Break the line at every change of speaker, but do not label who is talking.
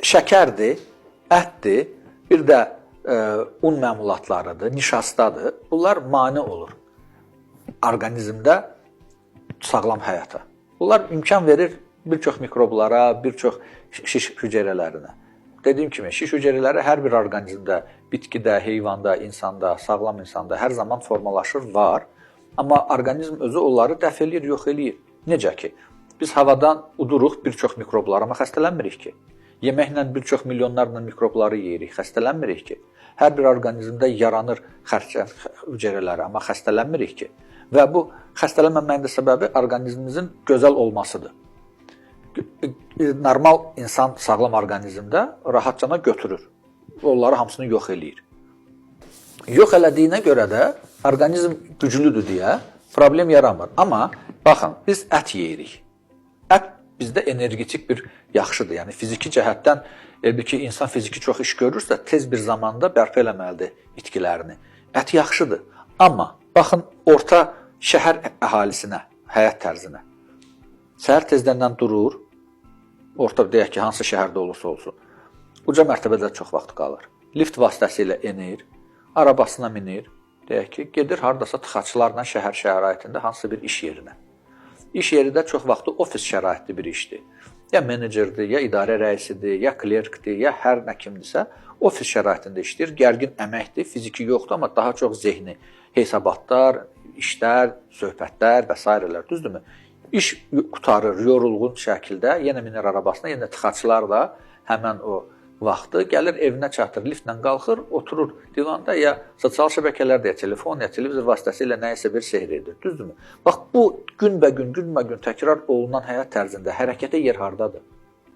şəkərdir, ətdir, bir də un məmulatlarıdır, nişastadır. Bunlar mane olur orqanizmdə sağlam həyata. Bunlar imkan verir bir çox mikroblara, bir çox şiş hüceyrələrinə. Dediyim kimi, şiş hüceyrələri hər bir orqanizmdə, bitkidə, heyvanda, insanda, sağlam insanda hər zaman formalaşır, var. Amma orqanizm özü onları dəf eləyir, yox eləyir. Necə ki, biz havadan uduruq bir çox mikroblar, amma xəstələnmirik ki. Yeməklə bir çox milyonlarla mikrobları yeyirik, xəstələnmirik ki. Hər bir orqanizmdə yaranır xərçəng hüceyrələri, amma xəstələnmirik ki. Və bu xəstələnməməyin də səbəbi orqanizmimizin gözəl olmasıdır. Normal insan sağlam orqanizmdə rahatcana götürür. Onları hamısını yox eləyir. Yox elədiyinə görə də orqanizm güclüdür deyə problem yaramır. Amma baxın, biz ət yeyirik. Ət bizdə energetik bir yaxşıdır. Yəni fiziki cəhətdən ki, insan fiziki çox iş görürsə, tez bir zamanda bərpa eləməlidir itkilərini. Ət yaxşıdır. Amma baxın, orta şəhər əhalisinə, həyat tərzinə. Səhər tezdəndən durur, orta deyək ki, hansı şəhərdə olursa olsun, uca mərtəbədə çox vaxt qalır. Lift vasitəsilə enir, arabasına minir, deyək ki, gedir haradasa tıxaclarla şəhər şəraitində hansısa bir iş yerinə. İş yeri də çox vaxtı ofis şəraitli bir işdir. Ya menecerdir, ya idarə rəisidir, ya klerkdir, ya hər nə kimdirsə, ofis şəraitində işləyir, gərgin əməkdir, fiziki yoxdur, amma daha çox zehni, hesabatlar, işlər, söhbətlər və s. Düzdürmü? İş qutarır yorulğun şəkildə, yenə minir arabasına, yenə tıxaclarla həmən o vaxtı gəlir evinə çatır, liftlə qalxır, oturur divanda ya sosial şəbəkələrdə, ya telefon, ya televizor vasitəsilə nəyisə bir seyr edir. Düzdürmü? Bax, bu günbəgün təkrar olunan həyat tərzində hərəkətə yer hardadır?